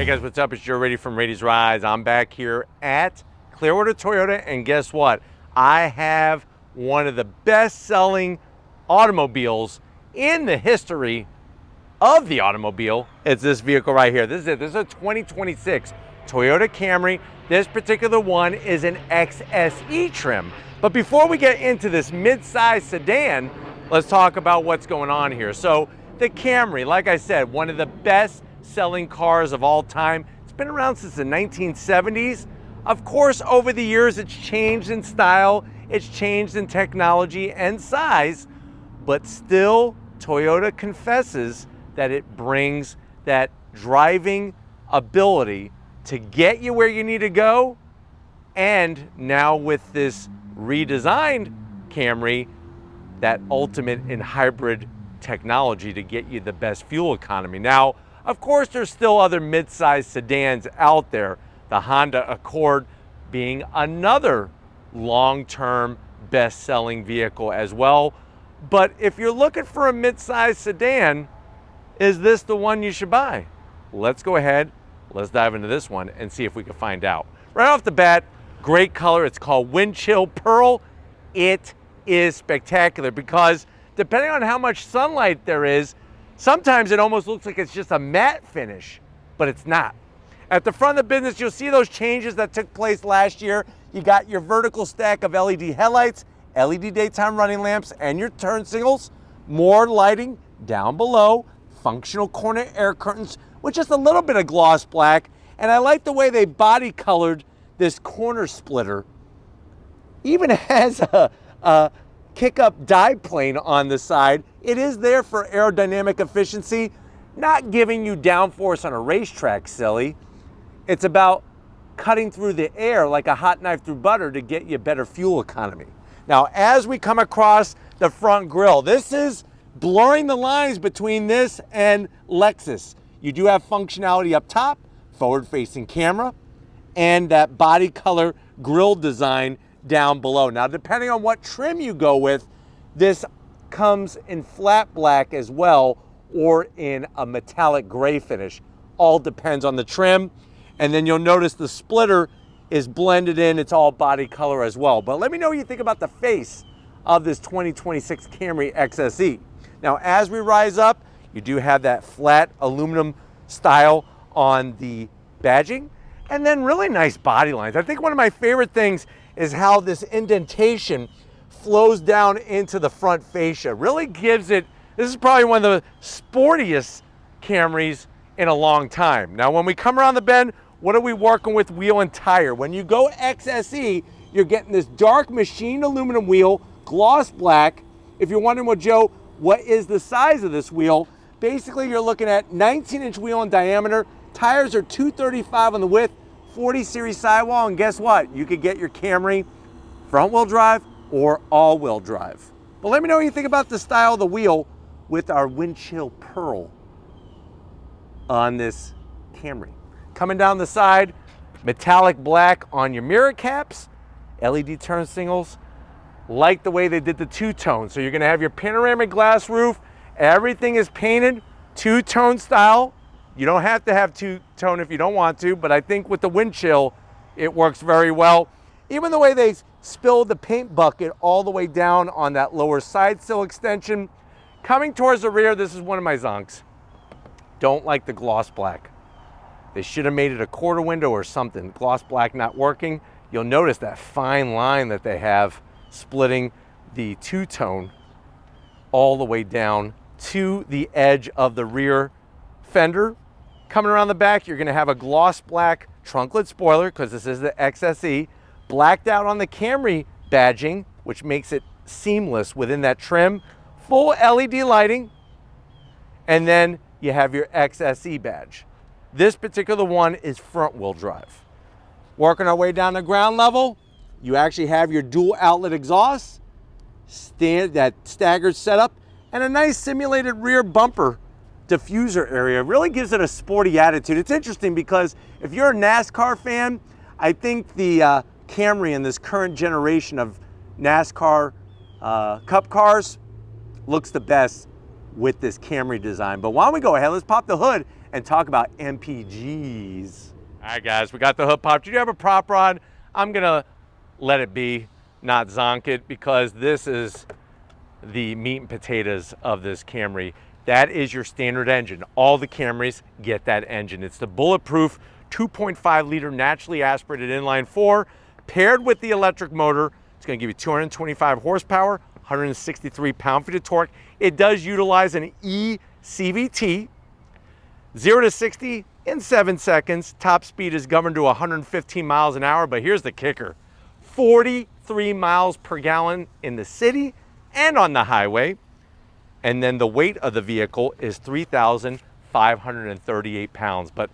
Hey guys, what's up? It's Joe Raiti from Raiti's Rides. I'm back here at Clearwater Toyota, and guess what? I have one of the best-selling automobiles in the history of the automobile. It's this vehicle right here. This is it. This is a 2026 Toyota Camry. This particular one is an XSE trim. But before we get into this mid-size sedan, let's talk about what's going on here. So the Camry, like I said, one of the best selling cars of all time. It's been around since the 1970s. Of course, over the years, it's changed in style, it's changed in technology and size, but still, Toyota confesses that it brings that driving ability to get you where you need to go. And now with this redesigned Camry, that ultimate in hybrid technology to get you the best fuel economy. Now, of course, there's still other mid-size sedans out there, the Honda Accord being another long-term best-selling vehicle as well. But if you're looking for a mid-size sedan, is this the one you should buy? Let's go ahead, let's dive into this one and see if we can find out. Right off the bat, great color. It's called Wind Chill Pearl. It is spectacular because depending on how much sunlight there is, sometimes it almost looks like it's just a matte finish, but it's not. At the front of the business, you'll see those changes that took place last year. You got your vertical stack of LED headlights, LED daytime running lamps, and your turn signals. More lighting down below, functional corner air curtains with just a little bit of gloss black. And I like the way they body colored this corner splitter. Even has a kick-up dive plane on the side. It is there for aerodynamic efficiency, not giving you downforce on a racetrack, silly. It's about cutting through the air like a hot knife through butter to get you better fuel economy. Now, as we come across the front grille, this is blurring the lines between this and Lexus. You do have functionality up top, forward-facing camera, and that body color grille design down below. Now, depending on what trim you go with, this comes in flat black as well or in a metallic gray finish. All depends on the trim. And then you'll notice the splitter is blended in. It's all body color as well. But let me know what you think about the face of this 2026 Camry XSE. Now, as we rise up, you do have that flat aluminum style on the badging and then really nice body lines. I think one of my favorite things is how this indentation flows down into the front fascia. Really gives it, this is probably one of the sportiest Camrys in a long time. Now, when we come around the bend, what are we working with wheel and tire? When you go XSE, you're getting this dark machined aluminum wheel, gloss black. If you're wondering, well, Joe, what is the size of this wheel? Basically, you're looking at 19-inch wheel in diameter. Tires are 235 on the width, 40 series sidewall, and guess what? You could get your Camry front-wheel drive or all-wheel drive. But let me know what you think about the style of the wheel with our Wind Chill Pearl on this Camry. Coming down the side, metallic black on your mirror caps, LED turn signals. Like the way they did the two-tone. So you're gonna have your panoramic glass roof. Everything is painted two-tone style. You don't have to have two-tone if you don't want to, but I think with the wind chill, it works very well. Even the way they spilled the paint bucket all the way down on that lower side sill extension. Coming towards the rear, this is one of my zonks. Don't like the gloss black. They should have made it a quarter window or something. Gloss black not working. You'll notice that fine line that they have splitting the two-tone all the way down to the edge of the rear fender. Coming around the back, you're gonna have a gloss black trunklet spoiler because this is the XSE, blacked out on the Camry badging, which makes it seamless within that trim. Full LED lighting, and then you have your XSE badge. This particular one is front wheel drive. Working our way down to ground level, you actually have your dual outlet exhaust, that staggered setup, and a nice simulated rear bumper diffuser area. Really gives it a sporty attitude. It's interesting because if you're a NASCAR fan, I think the Camry in this current generation of NASCAR Cup cars looks the best with this Camry design. But why don't we go ahead, let's pop the hood and talk about MPGs. All right, guys, we got the hood popped. Did you have a prop rod? I'm gonna let it be, not zonk it, because this is the meat and potatoes of this Camry. That is your standard engine. All the Camrys get that engine. It's the bulletproof 2.5 liter naturally aspirated inline four, paired with the electric motor. It's gonna give you 225 horsepower, 163 pound-feet of torque. It does utilize an eCVT, 0 to 60 in 7 seconds. Top speed is governed to 115 miles an hour, but here's the kicker. 43 miles per gallon in the city and on the highway. And then the weight of the vehicle is 3,538 pounds. But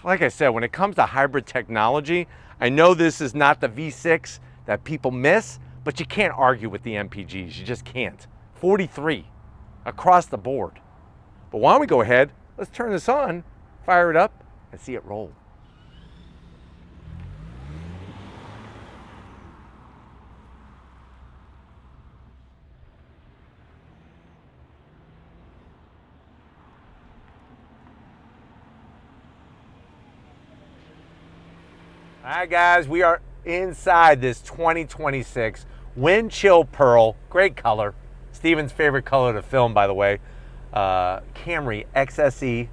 like I said, when it comes to hybrid technology, I know this is not the V6 that people miss, but you can't argue with the MPGs. You just can't. 43 across the board. But why don't we go ahead, let's turn this on, fire it up, and see it roll. All right, guys, we are inside this 2026 Wind Chill Pearl. Great color. Steven's favorite color to film, by the way. Camry XSE.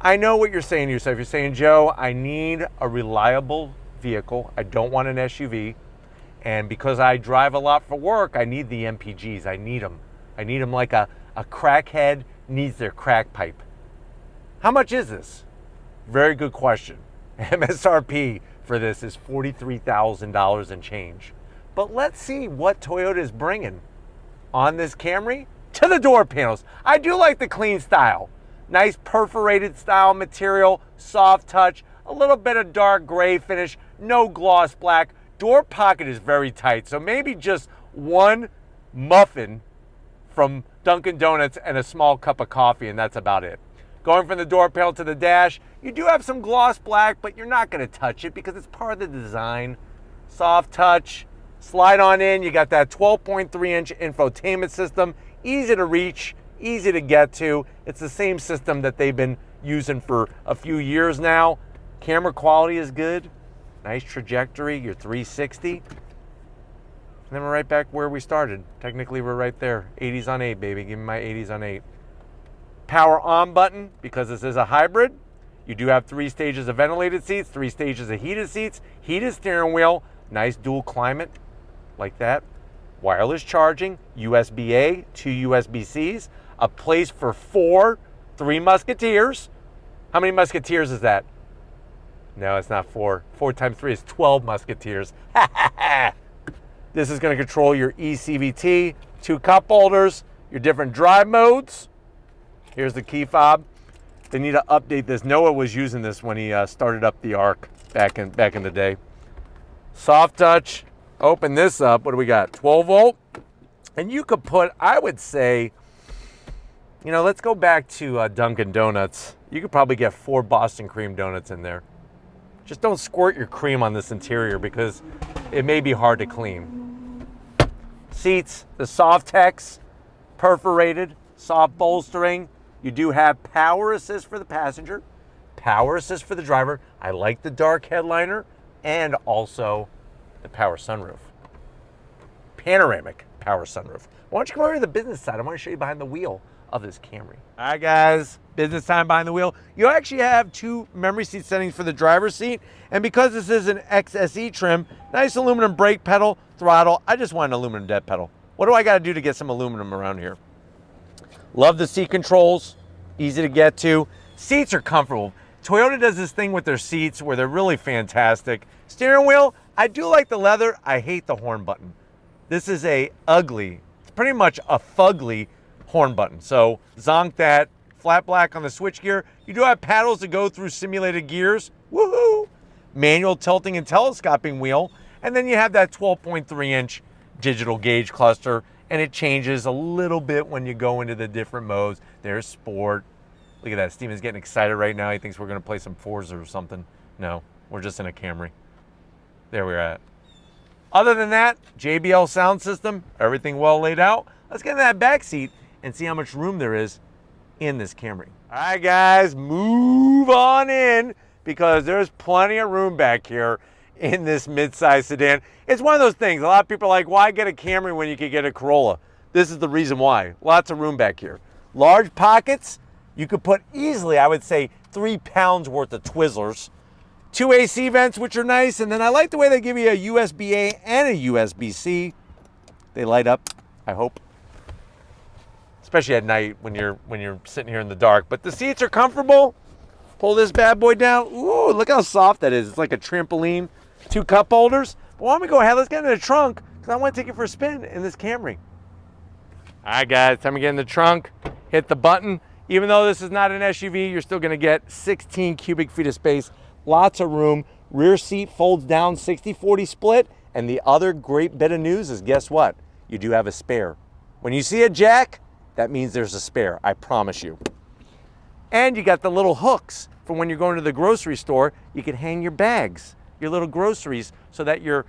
I know what you're saying to yourself. You're saying, Joe, I need a reliable vehicle. I don't want an SUV. And because I drive a lot for work, I need the MPGs. I need them. I need them like a crackhead needs their crack pipe. How much is this? Very good question. MSRP for this is $43,000 and change. But let's see what Toyota is bringing on this Camry to the door panels. I do like the clean style. Nice perforated style material, soft touch, a little bit of dark gray finish, no gloss black. Door pocket is very tight, so maybe just one muffin from Dunkin' Donuts and a small cup of coffee, and that's about it. Going from the door panel to the dash, you do have some gloss black, but you're not gonna touch it because it's part of the design. Soft touch, slide on in, you got that 12.3-inch infotainment system, easy to reach, easy to get to. It's the same system that they've been using for a few years now. Camera quality is good, nice trajectory, your 360. And then we're right back where we started. Technically, we're right there, 80s on 8, baby, give me my 80s on 8. Power on button, because this is a hybrid. You do have 3 stages of ventilated seats, 3 stages of heated seats, heated steering wheel, nice dual climate like that. Wireless charging, USB-A, 2 USB-Cs, a place for 3 Musketeers. How many Musketeers is that? No, it's not 4. 4 times 3 is 12 Musketeers. This is going to control your eCVT, 2 cup holders, your different drive modes. Here's the key fob. They need to update this. Noah was using this when he started up the Arc back in the day. Soft touch. Open this up. What do we got? 12 volt. And you could put, I would say, you know, let's go back to Dunkin' Donuts. You could probably get 4 Boston cream donuts in there. Just don't squirt your cream on this interior because it may be hard to clean. Seats, the Softex, perforated, soft bolstering. You do have power assist for the passenger, power assist for the driver. I like the dark headliner and also the power sunroof. Panoramic power sunroof. Why don't you come over to the business side? I want to show you behind the wheel of this Camry. All right, guys, business time behind the wheel. You actually have 2 memory seat settings for the driver's seat. And because this is an XSE trim, nice aluminum brake pedal, throttle. I just want an aluminum dead pedal. What do I got to do to get some aluminum around here? Love the seat controls, easy to get to. Seats are comfortable. Toyota does this thing with their seats where they're really fantastic. Steering wheel, I do like the leather. I hate the horn button. This is a ugly, it's pretty much a fugly horn button. So zonk that, flat black on the switchgear. You do have paddles to go through simulated gears. Woohoo! Manual tilting and telescoping wheel. And then you have that 12.3-inch digital gauge cluster. And it changes a little bit when you go into the different modes. There's sport. Look at that. Steven's getting excited right now. He thinks we're going to play some Forza or something. No, we're just in a Camry. There we're at. Other than that, JBL sound system, everything well laid out. Let's get in that back seat and see how much room there is in this Camry. All right, guys, move on in because there's plenty of room back here in this midsize sedan. It's one of those things. A lot of people are like, why get a Camry when you could get a Corolla? This is the reason why. Lots of room back here. Large pockets. You could put easily, I would say, 3 pounds worth of Twizzlers. 2 AC vents, which are nice. And then I like the way they give you a USB-A and a USB-C. They light up, I hope. Especially at night when you're sitting here in the dark. But the seats are comfortable. Pull this bad boy down. Ooh, look how soft that is. It's like a trampoline. 2 cup holders. But why don't we go ahead? Let's get in the trunk because I want to take it for a spin in this Camry. All right, guys, time to get in the trunk. Hit the button. Even though this is not an SUV, you're still going to get 16 cubic feet of space. Lots of room. Rear seat folds down 60-40 split. And the other great bit of news is, guess what? You do have a spare. When you see a jack, that means there's a spare, I promise you. And you got the little hooks for when you're going to the grocery store. You can hang your bags, your little groceries, so that your,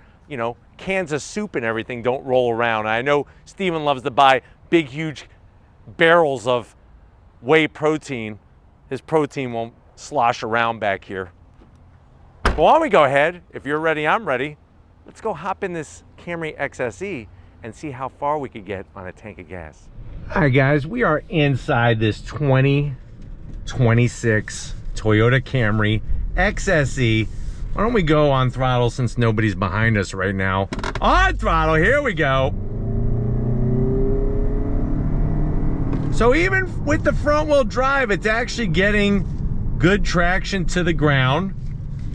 cans of soup and everything don't roll around. I know Steven loves to buy big, huge barrels of whey protein. His protein won't slosh around back here. Well, why don't we go ahead? If you're ready, I'm ready. Let's go hop in this Camry XSE and see how far we could get on a tank of gas. All right, guys, we are inside this 2026 Toyota Camry XSE. Why don't we go on throttle since nobody's behind us right now? On throttle, here we go. So even with the front wheel drive, it's actually getting good traction to the ground.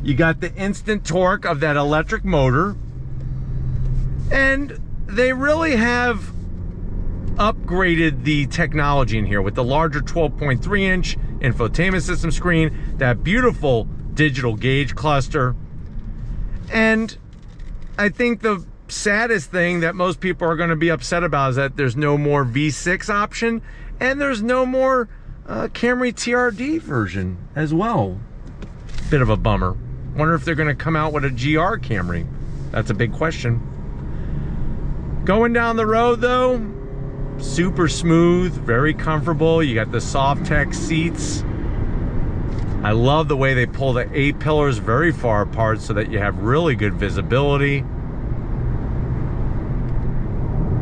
You got the instant torque of that electric motor. And they really have upgraded the technology in here with the larger 12.3 inch infotainment system screen, that beautiful digital gauge cluster. And I think the saddest thing that most people are going to be upset about is that there's no more V6 option and there's no more Camry TRD version as well. Bit of a bummer. Wonder if they're going to come out with a GR Camry. That's a big question. Going down the road though, super smooth, very comfortable. You got the soft tech seats. I love the way they pull the A-pillars very far apart so that you have really good visibility.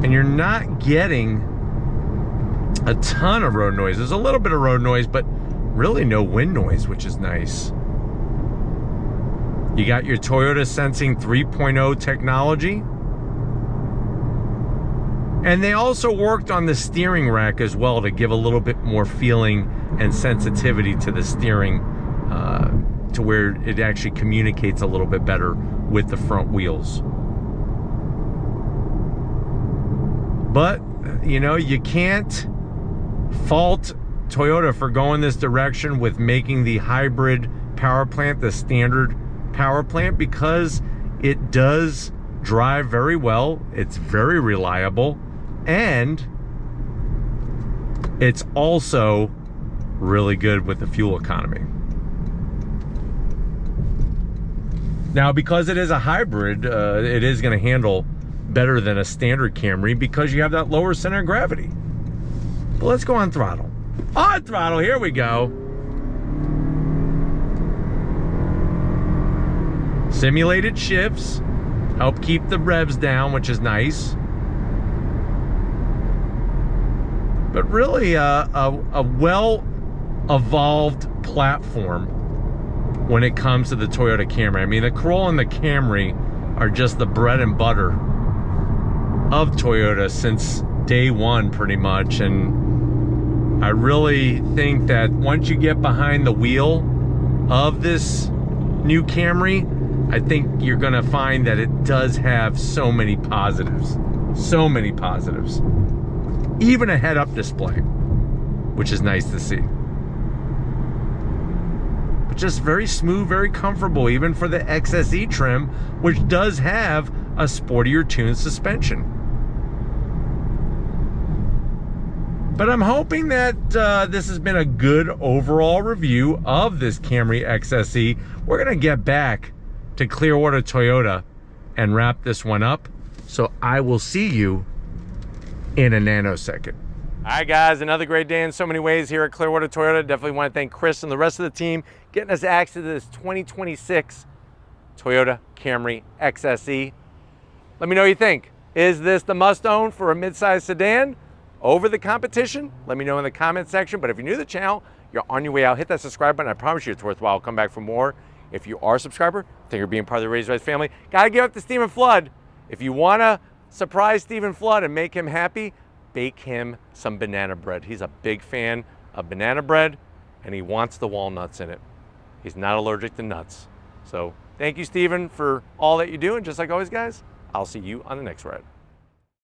And you're not getting a ton of road noise. There's a little bit of road noise, but really no wind noise, which is nice. You got your Toyota Sensing 3.0 technology. And they also worked on the steering rack as well to give a little bit more feeling and sensitivity to the steering, to where it actually communicates a little bit better with the front wheels. But, you can't fault Toyota for going this direction with making the hybrid power plant the standard power plant, because it does drive very well. It's very reliable. And it's also really good with the fuel economy. Now, because it is a hybrid, it is going to handle better than a standard Camry because you have that lower center of gravity. But let's go on throttle. On throttle, here we go. Simulated shifts help keep the revs down, which is nice. But really a well-evolved platform when it comes to the Toyota Camry. I mean, the Corolla and the Camry are just the bread and butter of Toyota since day one, pretty much. And I really think that once you get behind the wheel of this new Camry, I think you're gonna find that it does have so many positives. So many positives. Even a head-up display, which is nice to see. But just very smooth, very comfortable, even for the XSE trim, which does have a sportier tuned suspension. But I'm hoping that this has been a good overall review of this Camry XSE. We're gonna get back to Clearwater Toyota and wrap this one up. So I will see you in a nanosecond. All right, guys, another great day in so many ways here at Clearwater Toyota. Definitely want to thank Chris and the rest of the team getting us access to this 2026 Toyota Camry XSE. Let me know what you think. Is this the must-own for a midsize sedan over the competition? Let me know in the comment section. But if you're new to the channel, you're on your way out, hit that subscribe button. I promise you it's worthwhile. I'll come back for more. If you are a subscriber, thank you for being part of the Raised Rise family. Gotta give up to Stephen Flood. If you wanna surprise Stephen Flood and make him happy, bake him some banana bread. He's a big fan of banana bread and he wants the walnuts in it. He's not allergic to nuts. So thank you, Stephen, for all that you do. And just like always, guys, I'll see you on the next ride.